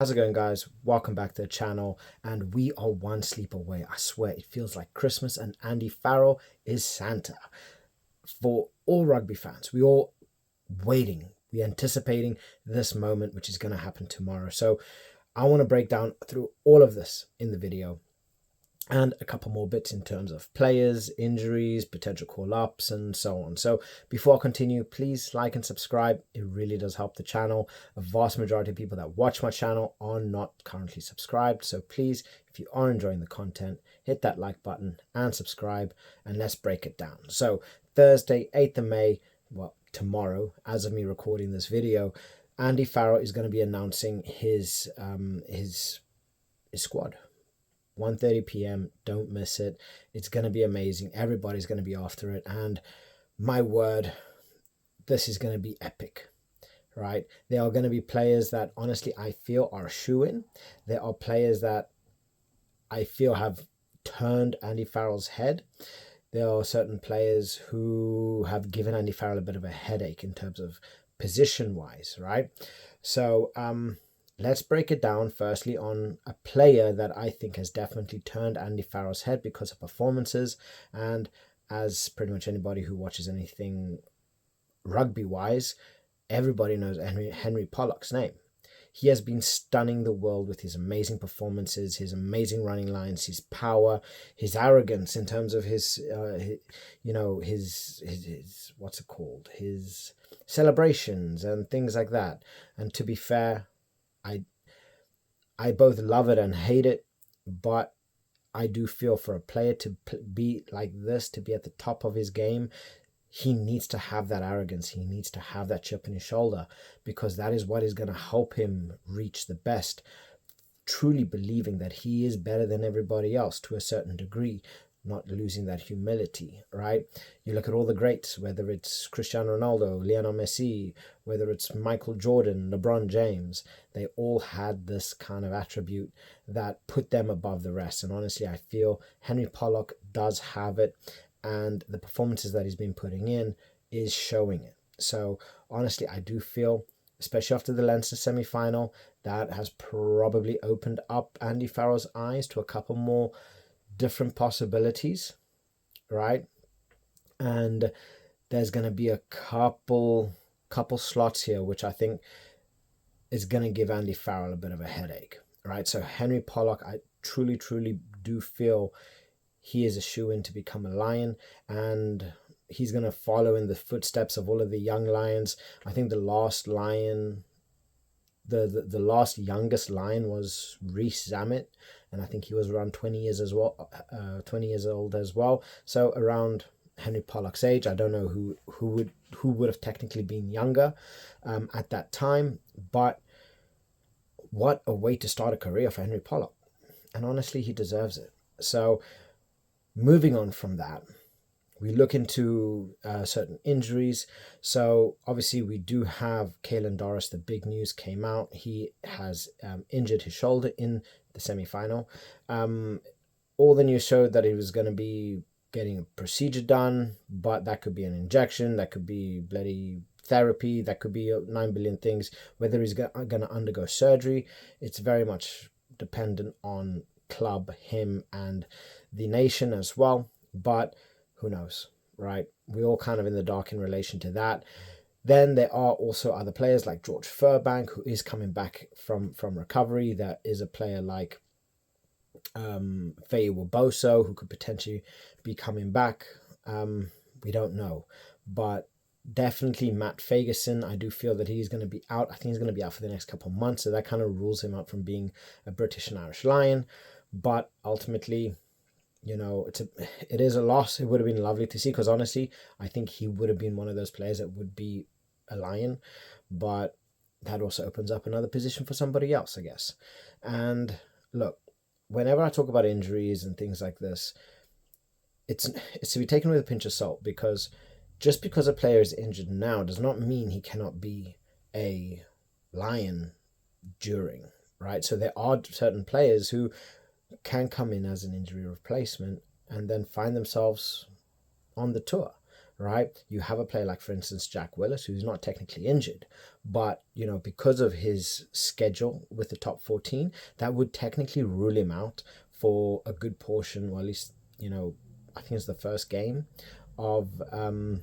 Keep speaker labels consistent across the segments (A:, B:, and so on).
A: How's it going, guys? Welcome back to the channel, and we are one sleep away. I swear it feels like Christmas, and Andy Farrell is Santa for all rugby fans. We all waiting, we anticipating this moment, which is going to happen tomorrow. So I want to break down through all of this in the video, and a couple more bits in terms of players, injuries, potential call-ups, and so on. So before I continue, please like and subscribe. It really does help the channel. A vast majority of people that watch my channel are not currently subscribed. So please, if you are enjoying the content, hit that like button and subscribe, and let's break it down. So Thursday, 8th of May, well, tomorrow, as of me recording this video, Andy Farrell is going to be announcing his squad. 1:30 p.m. Don't miss it. It's going to be amazing. Everybody's going to be after it. And my word, this is going to be epic, right? There are going to be players that honestly I feel are a shoo-in. There are players that I feel have turned Andy Farrell's head. There are certain players who have given Andy Farrell a bit of a headache in terms of position-wise, right? So, let's break it down firstly on a player that I think has definitely turned Andy Farrell's head because of performances, and as pretty much anybody who watches anything rugby-wise, everybody knows Henry Pollock's name. He has been stunning the world with his amazing performances, his amazing running lines, his power, his arrogance in terms of his what's it called? His celebrations and things like that. And to be fair, I both love it and hate it, but I do feel for a player to be like this, to be at the top of his game, he needs to have that arrogance. He needs to have that chip in his shoulder, because that is what is going to help him reach the best, truly believing that he is better than everybody else to a certain degree, not losing that humility, right? You look at all the greats, whether it's Cristiano Ronaldo, Lionel Messi, whether it's Michael Jordan, LeBron James, they all had this kind of attribute that put them above the rest. And honestly, I feel Henry Pollock does have it, and the performances that he's been putting in is showing it. So honestly, I do feel, especially after the Leinster semi-final, that has probably opened up Andy Farrell's eyes to a couple more different possibilities, right? And there's going to be a couple slots here which I think is going to give Andy Farrell a bit of a headache, right? So Henry Pollock, I truly do feel he is a shoo-in to become a Lion, and he's going to follow in the footsteps of all of the young Lions. I think the last Lion, the last youngest Lion was Reece Zammit, and I think he was around 20 years as well, 20 years old as well. So around Henry Pollock's age. I don't know who would have technically been younger at that time, but what a way to start a career for Henry Pollock, and honestly, he deserves it. So moving on from that, we look into certain injuries. So obviously we do have Caelan Doris. The big news came out. He has injured his shoulder in the semi-final. All the news showed that he was going to be getting a procedure done, but that could be an injection, that could be bloody therapy, that could be 9 billion things. Whether he's going to undergo surgery, it's very much dependent on club, him, and the nation as well. But who knows, right? We're all kind of in the dark in relation to that. Then there are also other players like George Furbank, who is coming back from recovery. There is a player like Faye Woboso, who could potentially be coming back. We don't know. But definitely Matt Ferguson, I do feel that he's going to be out. I think he's going to be out for the next couple of months, so that kind of rules him out from being a British and Irish Lion. But ultimately, it is a loss. It would have been lovely to see, because honestly, I think he would have been one of those players that would be a Lion, but that also opens up another position for somebody else, I guess. And look, whenever I talk about injuries and things like this, it's to be taken with a pinch of salt, because just because a player is injured now does not mean he cannot be a Lion during, right? So there are certain players who can come in as an injury replacement and then find themselves on the tour, right? You have a player like, for instance, Jack Willis, who's not technically injured, but, because of his schedule with the top 14, that would technically rule him out for a good portion, or at least, I think it's the first game of the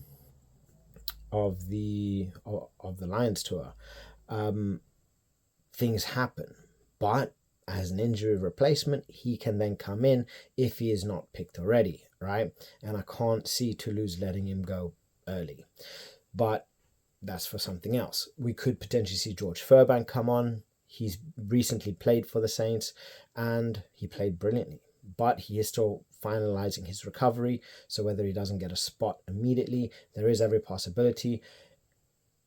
A: Lions tour. Things happen, but as an injury replacement, he can then come in if he is not picked already, right? And I can't see Toulouse letting him go early, but that's for something else. We could potentially see George Furbank come on. He's recently played for the Saints and he played brilliantly, but he is still finalizing his recovery. So whether he doesn't get a spot immediately, there is every possibility.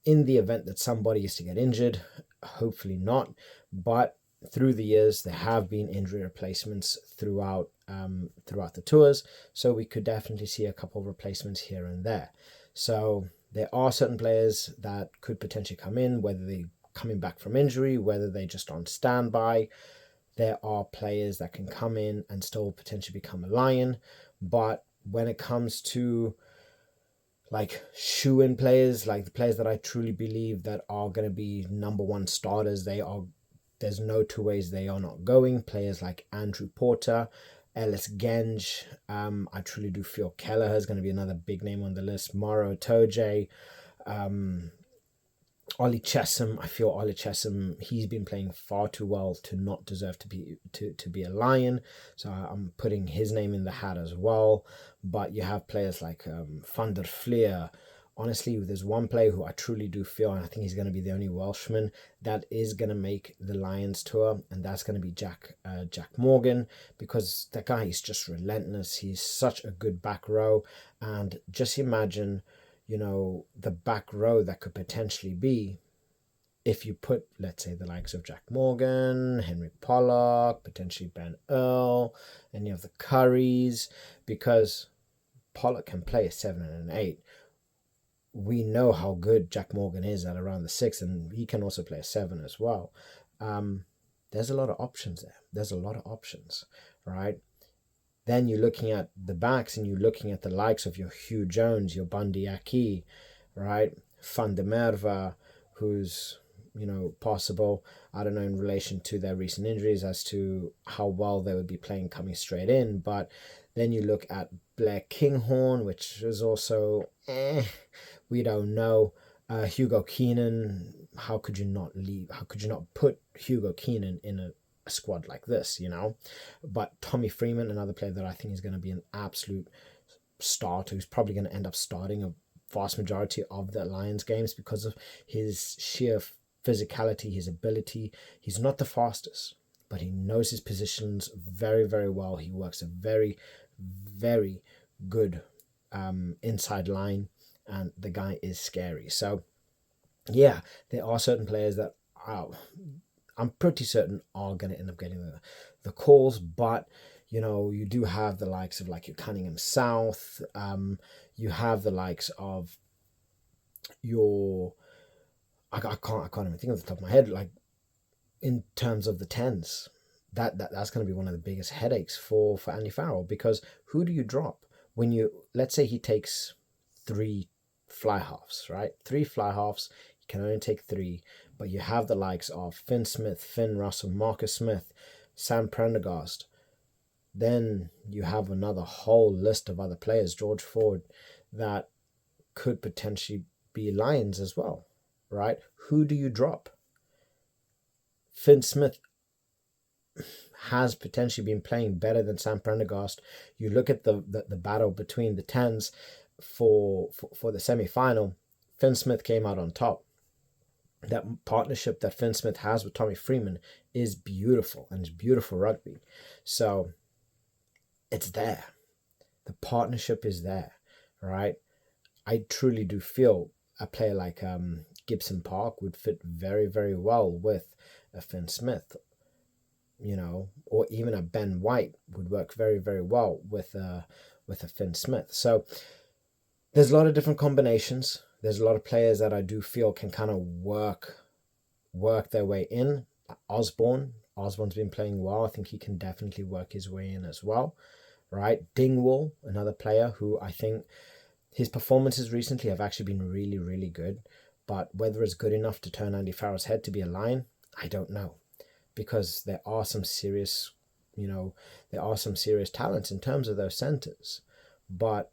A: In the event that somebody is to get injured, hopefully not, but through the years there have been injury replacements throughout the tours, so we could definitely see a couple of replacements here and there. So there are certain players that could potentially come in, whether they're coming back from injury, whether they're just on standby. There are players that can come in and still potentially become a Lion, but when it comes to like shoe-in players, like the players that I truly believe that are going to be number one starters, there's no two ways they are not going. Players like Andrew Porter, Ellis Genge, I truly do feel Kelleher is going to be another big name on the list. Maro Toje, Ollie Chesham. I feel Ollie Chesham, he's been playing far too well to not deserve to be a Lion, so I'm putting his name in the hat as well. But you have players like Van der Fleer. Honestly, there's one player who I truly do feel, and I think he's going to be the only Welshman that is going to make the Lions tour, and that's going to be Jack Morgan, because that guy is just relentless. He's such a good back row, and just imagine the back row that could potentially be if you put, let's say, the likes of Jack Morgan, Henry Pollock, potentially Ben Earl, any of the Currys, because Pollock can play a 7 and an 8. We know how good Jack Morgan is at around the 6, and he can also play a 7 as well. There's a lot of options there. There's a lot of options, right? Then you're looking at the backs and you're looking at the likes of your Hugh Jones, your Bundy Aki, right? Van der Merwe, who's, possible, I don't know, in relation to their recent injuries as to how well they would be playing coming straight in. But then you look at Blair Kinghorn, which is also, we don't know. Hugo Keenan, how could you not leave? How could you not put Hugo Keenan in a squad like this, But Tommy Freeman, another player that I think is going to be an absolute starter, who's probably going to end up starting a vast majority of the Lions games because of his sheer physicality, his ability. He's not the fastest, but he knows his positions very, very well. He works a very, very good inside line, and the guy is scary. So yeah, there are certain players that I'm pretty certain are going to end up getting the calls, but you do have the likes of like your Cunningham South, you have the likes of your I can't even think of the top of my head, like in terms of the 10s. That's going to be one of the biggest headaches for Andy Farrell, because who do you drop when let's say he takes 3 fly halves, right? 3 fly halves, he can only take 3. But you have the likes of Finn Smith, Finn Russell, Marcus Smith, Sam Prendergast. Then you have another whole list of other players, George Ford, that could potentially be Lions as well, right? Who do you drop? Finn Smith has potentially been playing better than Sam Prendergast. You look at the battle between the 10s for the semi-final, Finn Smith came out on top. That partnership that Finn Smith has with Tommy Freeman is beautiful, and it's beautiful rugby. So it's there. The partnership is there, right? I truly do feel a player like Gibson Park would fit very, very well with a Finn Smith, or even a Ben White would work very, very well with a Finn Smith. So there's a lot of different combinations. There's a lot of players that I do feel can kind of work their way in. Osborne's been playing well. I think he can definitely work his way in as well, right? Dingwall, another player who I think His performances recently have actually been really, really good, but whether it's good enough to turn Andy Farrell's head to be a Lion, I don't know, because there are some serious, there are some serious talents in terms of those centers, but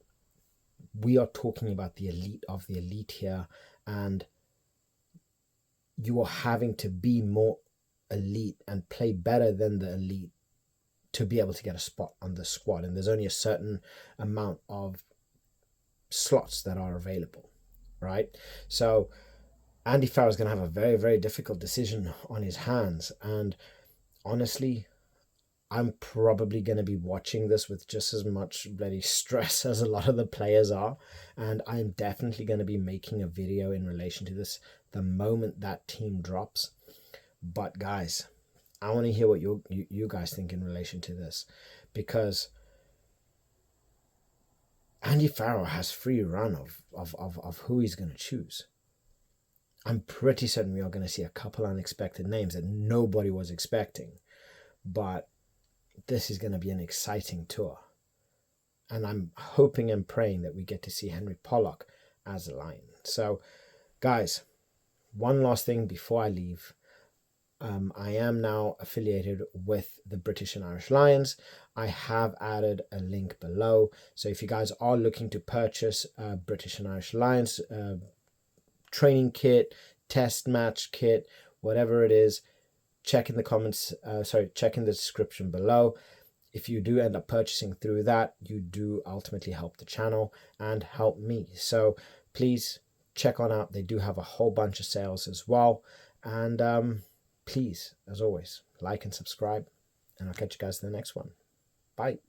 A: we are talking about the elite of the elite here, and you are having to be more elite and play better than the elite to be able to get a spot on the squad. And there's only a certain amount of slots that are available, right? So Andy Farrell is going to have a very, very difficult decision on his hands. And honestly, I'm probably going to be watching this with just as much bloody stress as a lot of the players are. And I'm definitely going to be making a video in relation to this the moment that team drops. But guys, I want to hear what you guys think in relation to this, because Andy Farrell has free run of who he's going to choose. I'm pretty certain we are going to see a couple unexpected names that nobody was expecting. But this is going to be an exciting tour. And I'm hoping and praying that we get to see Henry Pollock as a Lion. So, guys, one last thing before I leave. I am now affiliated with the British and Irish Lions. I have added a link below. So if you guys are looking to purchase British and Irish Lions training kit, test match kit, whatever it is, check in the comments, check in the description below. If you do end up purchasing through that, you do ultimately help the channel and help me. So please check on out. They do have a whole bunch of sales as well. And please, as always, like and subscribe, and I'll catch you guys in the next one. Bye.